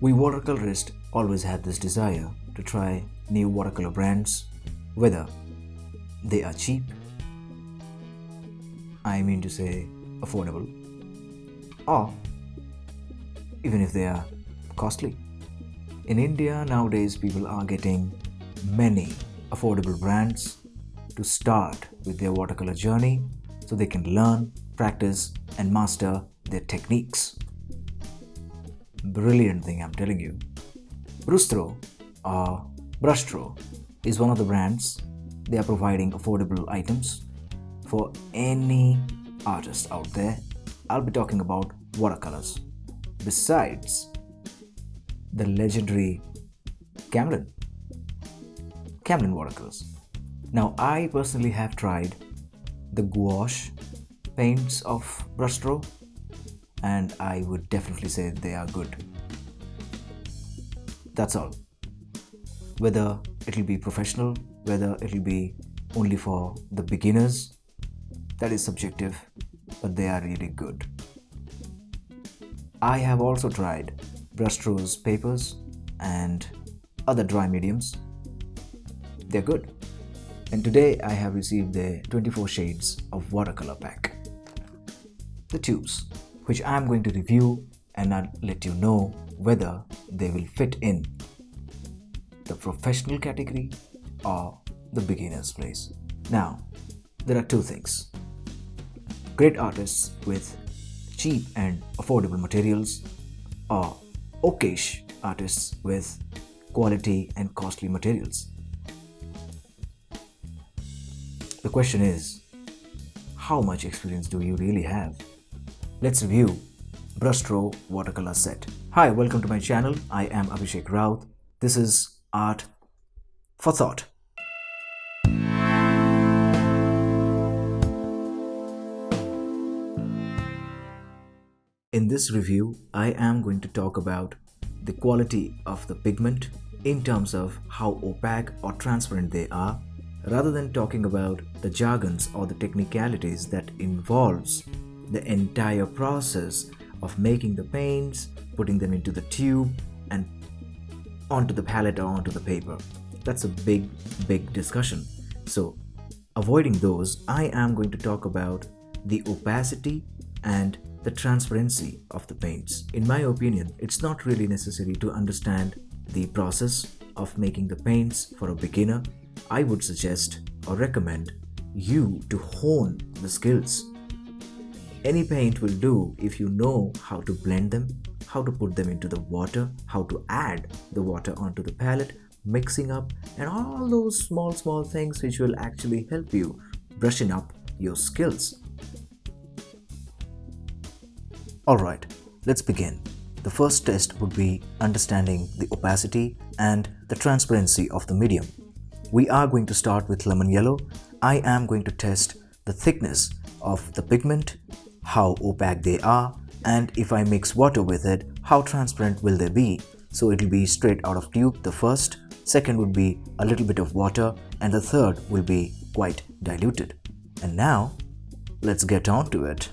We watercolorists always have this desire to try new watercolor brands, whether they are cheap, I mean to say affordable, or even if they are costly. In India nowadays, people are getting many affordable brands to start with their watercolor journey so they can learn, practice, and master their techniques. Brilliant thing, I'm telling you. BRUSTRO or BRUSTRO is one of the brands. They are providing affordable items for any artist out there. I'll be talking about watercolors. Besides the legendary Camlin watercolors. Now, I personally have tried the gouache paints of BRUSTRO, and I would definitely say they are good. That's all. Whether it'll be professional, whether it'll be only for the beginners, that is subjective, but they are really good. I have also tried BRUSTRO's papers and other dry mediums. They're good. And today I have received their 24 shades of watercolor pack. The tubes, which I am going to review and I'll let you know whether they will fit in the professional category or the beginner's place. Now, there are two things. Great artists with cheap and affordable materials, or okayish artists with quality and costly materials. The question is, how much experience do you really have? Let's review BRUSTRO watercolor set. Hi, welcome to my channel. I am Abhishek Raut. This is Art for Thought. In this review, I am going to talk about the quality of the pigment in terms of how opaque or transparent they are, rather than talking about the jargons or the technicalities that involves the entire process of making the paints, putting them into the tube and onto the palette or onto the paper. That's a big discussion. So, avoiding those, I am going to talk about the opacity and the transparency of the paints. In my opinion, it's not really necessary to understand the process of making the paints for a beginner. I would suggest or recommend you to hone the skills. Any paint will do if you know how to blend them, how to put them into the water, how to add the water onto the palette, mixing up, and all those small things which will actually help you brushing up your skills. Alright, let's begin. The first test would be understanding the opacity and the transparency of the medium. We are going to start with lemon yellow. I am going to test the thickness of the pigment, how opaque they are, and if I mix water with it, how transparent will they be. So it will be straight out of tube, the first. Second would be a little bit of water, and the third will be quite diluted. And now, let's get on to it.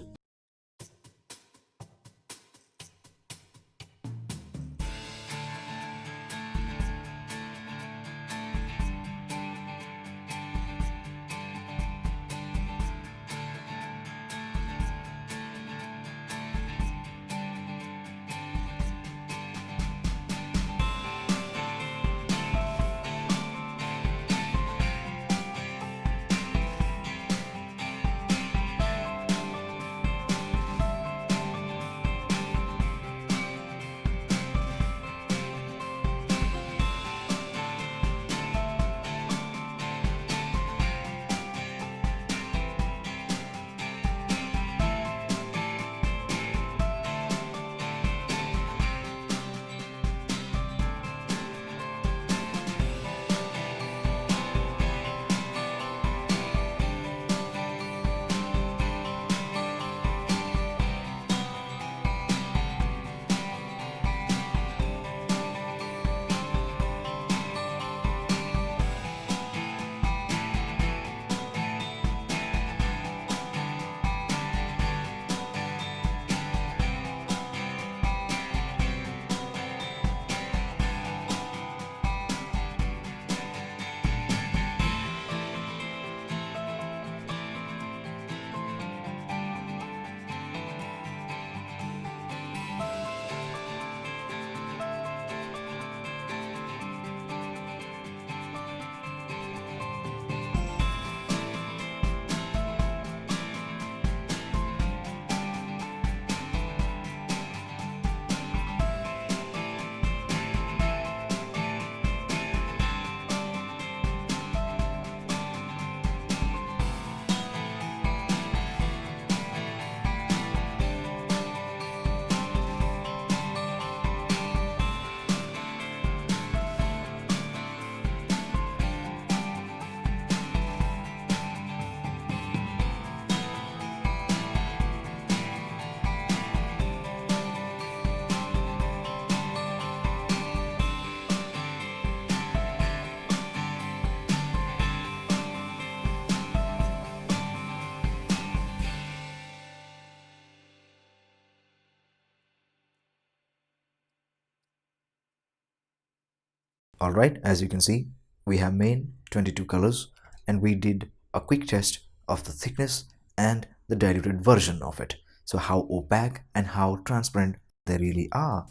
Alright, as you can see, we have main 22 colors and we did a quick test of the thickness and the diluted version of it. So how opaque and how transparent they really are.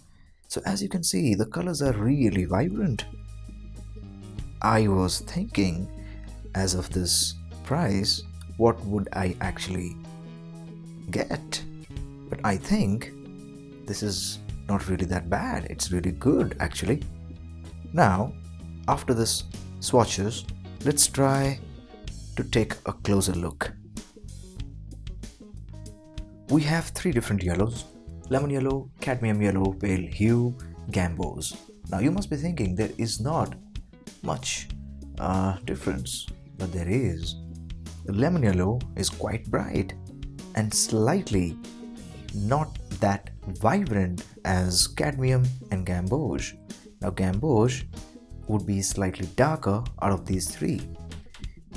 So as you can see, the colors are really vibrant. I was thinking, as of this price, what would I actually get? But I think this is not really that bad. It's really good actually. Now, after this swatches, let's try to take a closer look. We have three different yellows: lemon yellow, cadmium yellow, pale hue, gambos. Now you must be thinking there is not much difference, but there is. The lemon yellow is quite bright and slightly not that vibrant as cadmium and gamboge. Now gamboge would be slightly darker out of these three.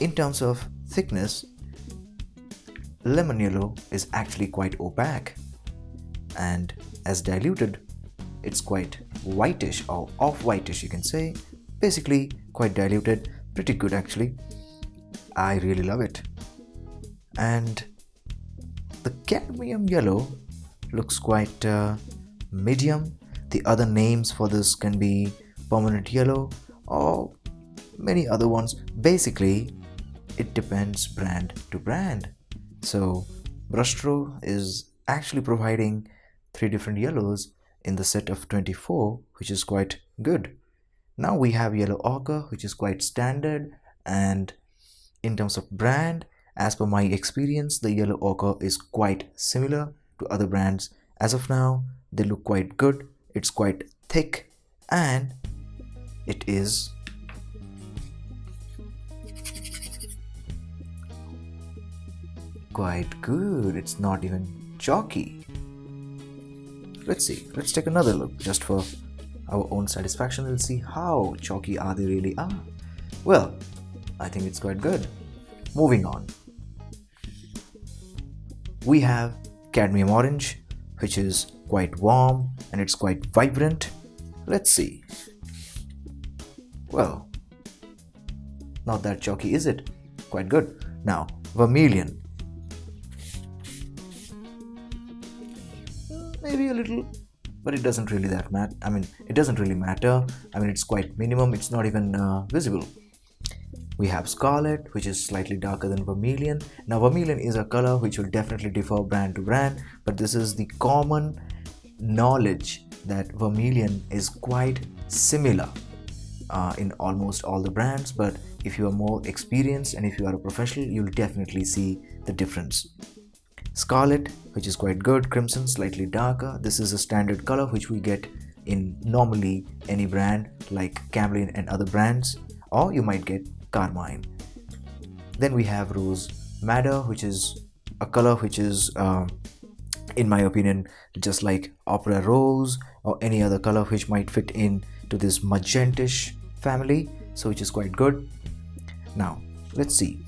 In terms of thickness, lemon yellow is actually quite opaque, and as diluted, it's quite whitish or off-whitish, you can say. Basically quite diluted, pretty good actually. I really love it. And the cadmium yellow looks quite medium. The other names for this can be permanent yellow or many other ones. Basically, it depends brand to brand. So BRUSTRO is actually providing three different yellows in the set of 24, which is quite good. Now we have yellow ochre, which is quite standard, and in terms of brand, as per my experience, the yellow ochre is quite similar to other brands. As of now, they look quite good. It's quite thick and it is quite good. It's not even chalky. Let's see. Let's take another look just for our own satisfaction. We'll see how chalky they really are. Well, I think it's quite good. Moving on. We have cadmium orange, which is quite warm and it's quite vibrant. Let's see. Well, not that chalky, is it? Quite good. Now, vermilion. Maybe a little, but it doesn't really matter. It doesn't really matter. It's quite minimum. It's not even visible. We have scarlet, which is slightly darker than vermilion. Now, vermilion is a color which will definitely differ brand to brand, but this is the common knowledge that vermilion is quite similar in almost all the brands. But if you are more experienced and if you are a professional, you'll definitely see the difference. Scarlet, which is quite good. Crimson, slightly darker. This is a standard color which we get in normally any brand like Camlin and other brands, or you might get carmine. Then we have rose madder, which is a color which is in my opinion just like opera rose or any other color which might fit in to this magentish family, so which is quite good. Now let's see.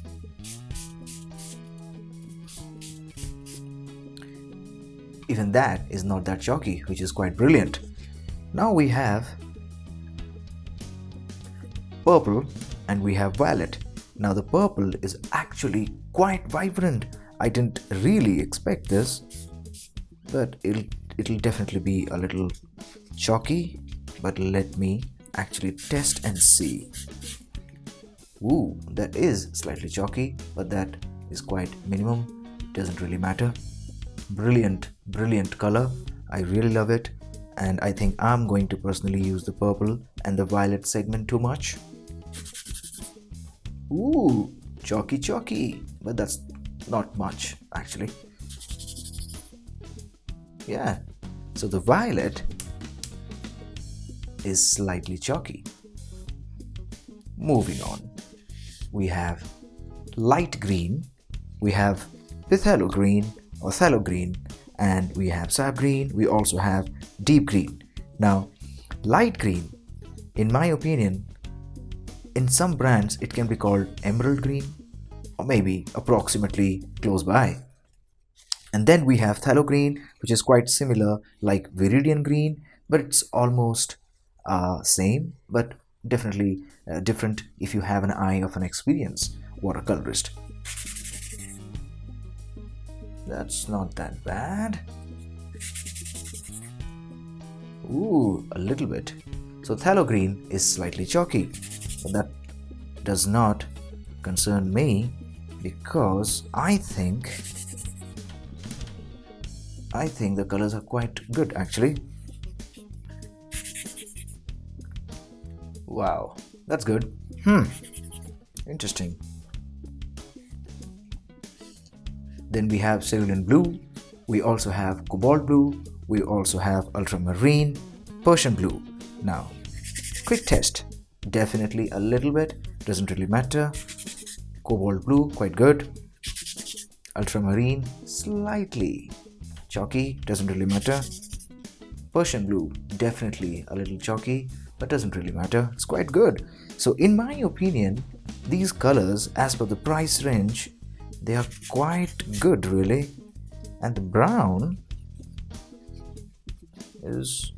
Even that is not that chalky, which is quite brilliant. Now we have purple and we have violet. Now the purple is actually quite vibrant. I didn't really expect this, but it'll definitely be a little chalky, but let me actually test and see. Ooh, that is slightly chalky, but that is quite minimum. Doesn't really matter. Brilliant color. I really love it, and I think I'm going to personally use the purple and the violet segment too much. Ooh, chalky, but that's not much actually. Yeah, so the violet is slightly chalky. Moving on, we have light green, we have phthalo green or phthalo green, and we have sap green. We also have deep green. Now, light green, in my opinion, in some brands it can be called emerald green, or maybe approximately close by. And then we have phthalo green, which is quite similar like viridian green, but it's almost same, but definitely different if you have an eye of an experienced watercolorist. That's not that bad. Ooh, a little bit. So phthalo green is slightly chalky, but that does not concern me because I think the colors are quite good actually. Wow, that's good. Interesting. Then we have cerulean blue, we also have cobalt blue, we also have ultramarine, Persian blue. Now, quick test. Definitely a little bit, doesn't really matter. Cobalt blue, quite good. Ultramarine, slightly chalky, doesn't really matter. Persian blue, definitely a little chalky, but doesn't really matter. It's quite good. So in my opinion, these colors, as per the price range, they are quite good really. And the brown is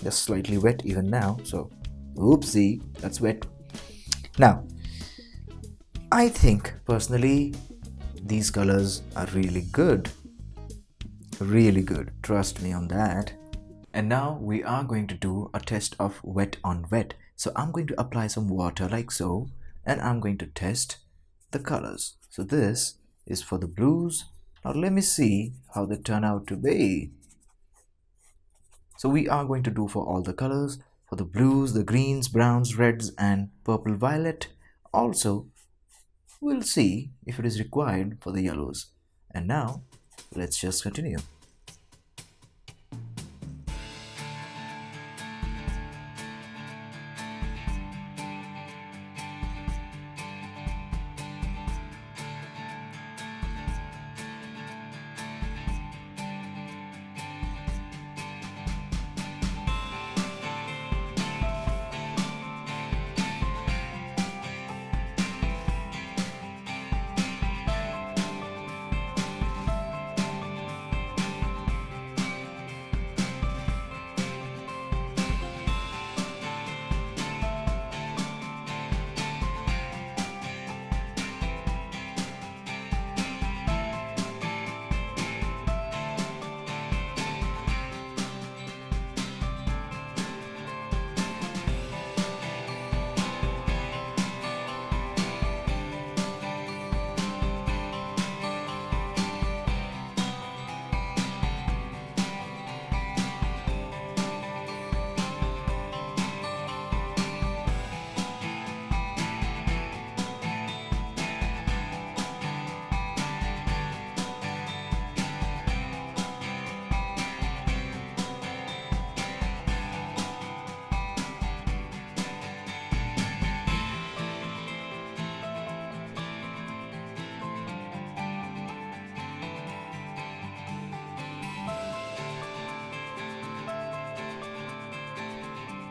just slightly wet even now, so oopsie, that's wet. Now, I think personally these colors are really good. Really good, trust me on that. And now we are going to do a test of wet on wet. So I'm going to apply some water like so, and I'm going to test the colors. So this is for the blues. Now let me see how they turn out to be. So we are going to do for all the colors, for the blues, the greens, browns, reds and purple violet. Also, we'll see if it is required for the yellows. And now, let's just continue.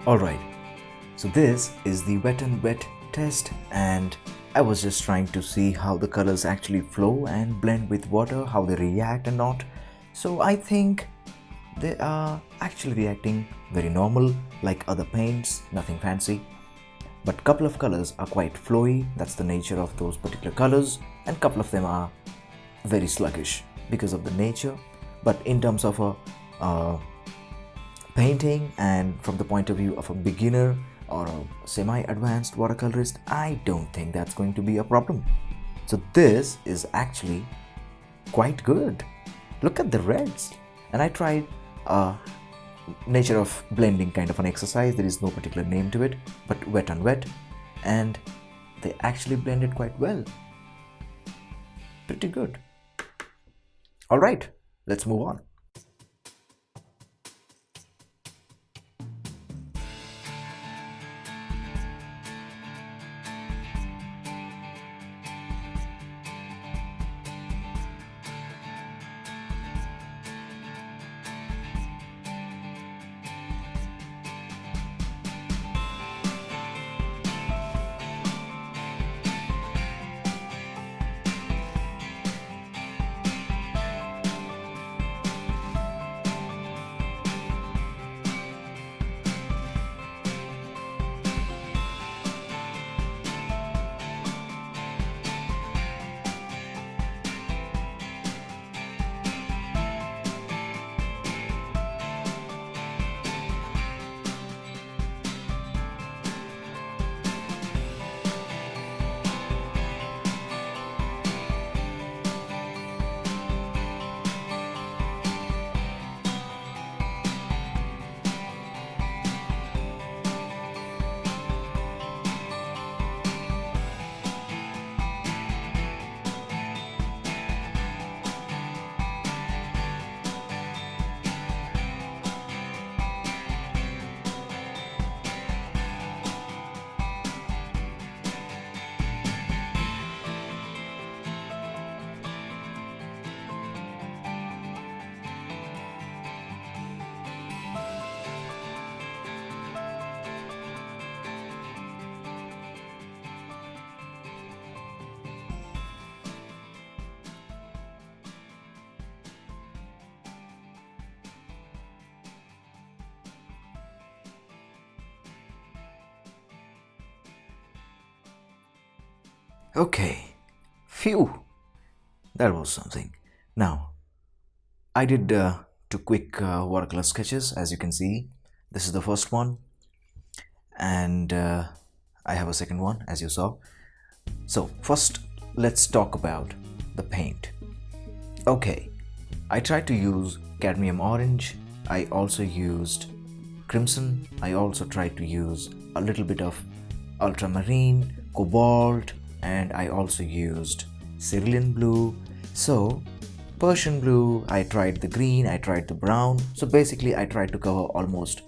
Alright, so this is the wet and wet test, and I was just trying to see how the colors actually flow and blend with water, how they react and not. So I think they are actually reacting very normal like other paints, nothing fancy. But couple of colors are quite flowy, that's the nature of those particular colors, and couple of them are very sluggish because of the nature. But in terms of a painting and from the point of view of a beginner or a semi-advanced watercolorist, I don't think that's going to be a problem. So this is actually quite good. Look at the reds. And I tried a nature of blending kind of an exercise. There is no particular name to it, but wet on wet, and they actually blended quite well. Pretty good. All right, let's move on. Okay, phew, that was something. Now, I did two quick watercolor sketches, as you can see. This is the first one, and I have a second one, as you saw. So first, let's talk about the paint. Okay, I tried to use cadmium orange. I also used crimson. I also tried to use a little bit of ultramarine, cobalt, and I also used cerulean blue. So Persian blue, I tried the green, I tried the brown. So basically I tried to cover almost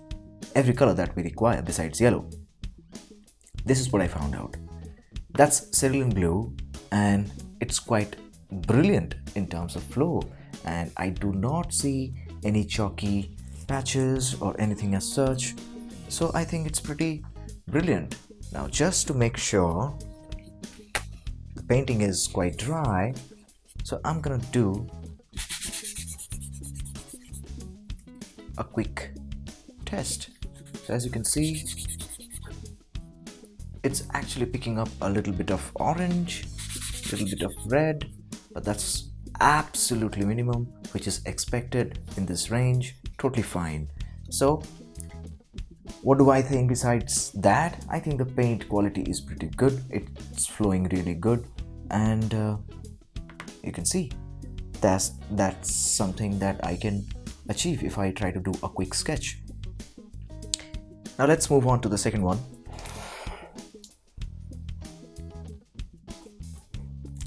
every color that we require besides yellow. This is what I found out. That's cerulean blue, and it's quite brilliant in terms of flow, and I do not see any chalky patches or anything as such. So I think it's pretty brilliant. Now, just to make sure the painting is quite dry, so I'm gonna do a quick test. So as you can see, it's actually picking up a little bit of orange, a little bit of red, but that's absolutely minimum, which is expected in this range. Totally fine. So what do I think besides that? I think the paint quality is pretty good. It's flowing really good, and you can see that's something that I can achieve if I try to do a quick sketch. Now let's move on to the second one.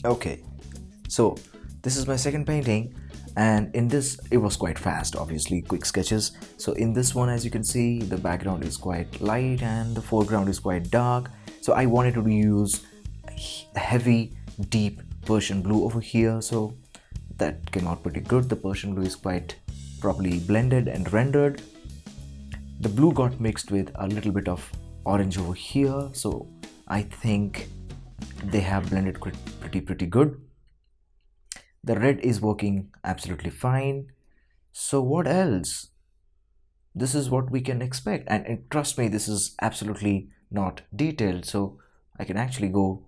Okay, so this is my second painting, and in this it was quite fast, obviously quick sketches. So in this one, as you can see, the background is quite light and the foreground is quite dark. So I wanted to use heavy deep Persian blue over here, so that came out pretty good. The Persian blue is quite properly blended and rendered. The blue got mixed with a little bit of orange over here, so I think they have blended pretty good. The red is working absolutely fine. So what else? This is what we can expect, and trust me, this is absolutely not detailed, so I can actually go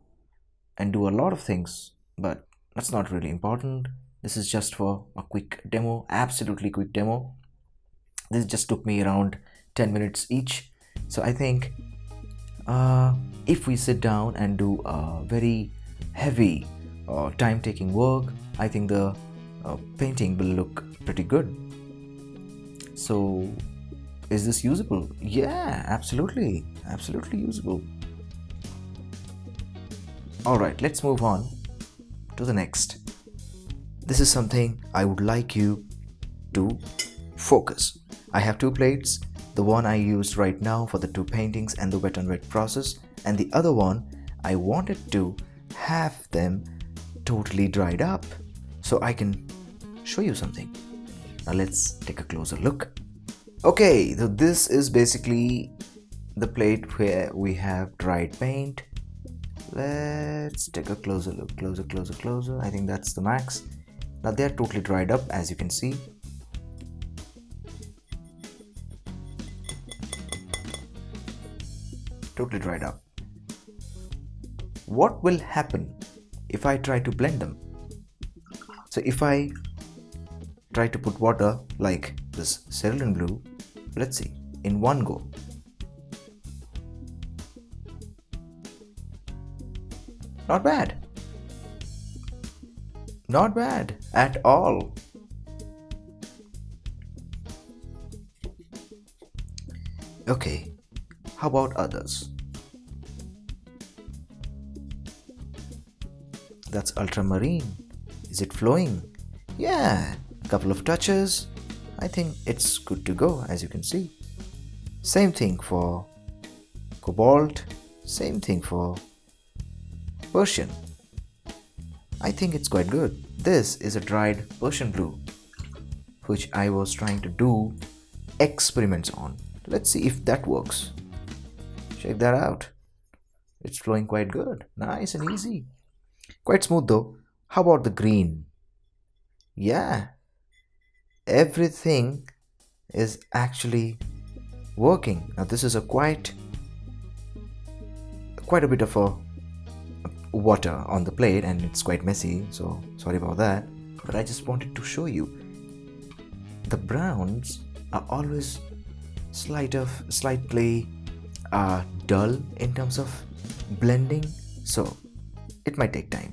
and do a lot of things, but that's not really important. This is just for a quick demo, absolutely quick demo. This just took me around 10 minutes each. So I think if we sit down and do a very heavy time-taking work, I think the painting will look pretty good. So is this usable? Yeah, absolutely usable. Alright, let's move on to the next. This is something I would like you to focus. I have two plates. The one I used right now for the two paintings and the wet on wet process, and the other one I wanted to have them totally dried up so I can show you something. Now let's take a closer look. Okay, so this is basically the plate where we have dried paint. Let's take a closer look. Closer. I think that's the max. Now they're totally dried up, as you can see. Totally dried up. What will happen if I try to blend them? So if I try to put water like this cerulean blue, let's see, in one go. Not bad. Not bad at all. Okay, how about others? That's ultramarine. Is it flowing? Yeah, a couple of touches. I think it's good to go, as you can see. Same thing for cobalt. Same thing for Persian. I think it's quite good. This is a dried Persian blue, which I was trying to do experiments on. Let's see if that works. Check that out. It's flowing quite good. Nice and easy. Quite smooth though. How about the green? Yeah, everything is actually working. Now this is a quite a bit of a water on the plate and it's quite messy, so sorry about that. But I just wanted to show you the browns are always slightly dull in terms of blending, so it might take time.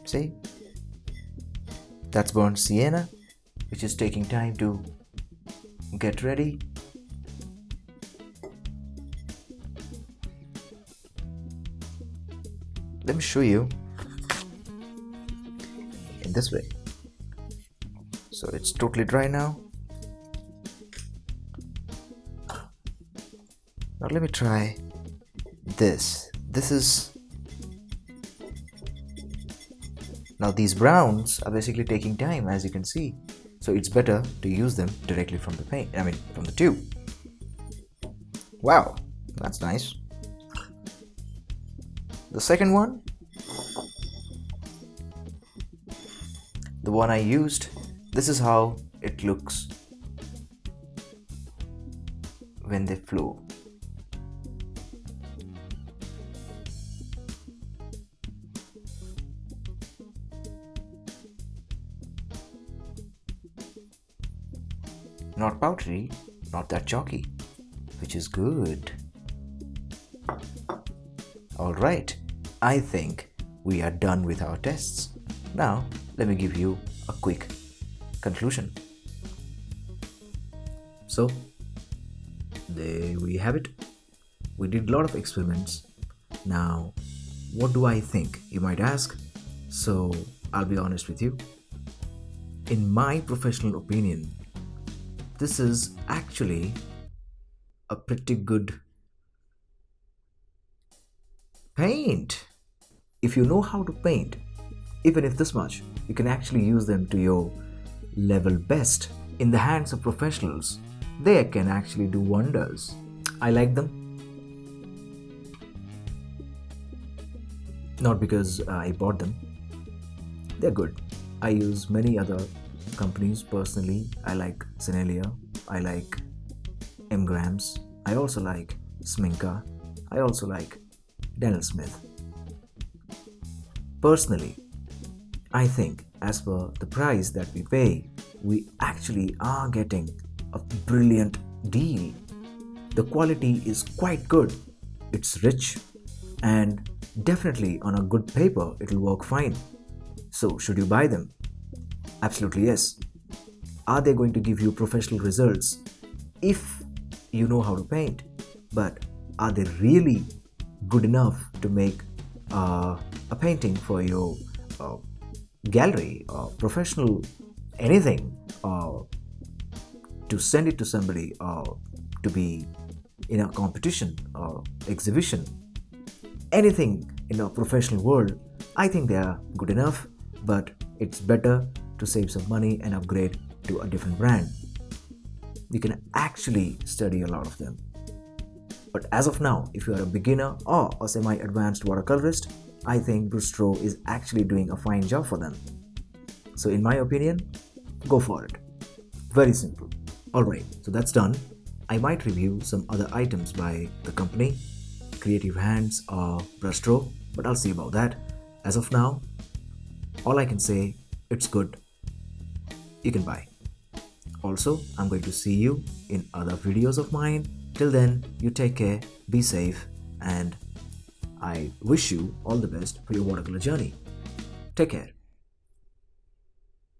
See, that's burnt sienna, which is taking time to get ready. Let me show you in this way. So it's totally dry now. Now let me try this. Now these browns are basically taking time, as you can see. So it's better to use them directly from the paint, from the tube. Wow, that's nice. The second one, the one I used, this is how it looks when they flow. Not powdery, not that chalky, which is good. Alright, I think we are done with our tests. Now, let me give you a quick conclusion. So, there we have it. We did a lot of experiments. Now, what do I think, you might ask? So, I'll be honest with you. In my professional opinion, this is actually a pretty good paint. If you know how to paint, even if this much, you can actually use them to your level best. In the hands of professionals, they can actually do wonders. I like them. Not because I bought them. They're good. I use many other companies personally. I like Zenelia, I like Mgrams, I also like Sminka, I also like Daniel Smith. Personally, I think as per the price that we pay, we actually are getting a brilliant deal. The quality is quite good, it's rich, and definitely on a good paper it will work fine. So should you buy them? Absolutely yes. Are they going to give you professional results? If you know how to paint, but are they really good enough to make a painting for your gallery or professional anything, or to send it to somebody, or to be in a competition or exhibition, anything in a professional world? I think they are good enough, but it's better to save some money and upgrade to a different brand. You can actually study a lot of them. But as of now, if you are a beginner or a semi-advanced watercolorist, I think BRUSTRO is actually doing a fine job for them. So in my opinion, go for it. Very simple. Alright, so that's done. I might review some other items by the company, Creative Hands or BRUSTRO, but I'll see about that. As of now, all I can say, it's good. You can buy. Also, I'm going to see you in other videos of mine. Till then, you take care, be safe, and I wish you all the best for your watercolor journey. Take care.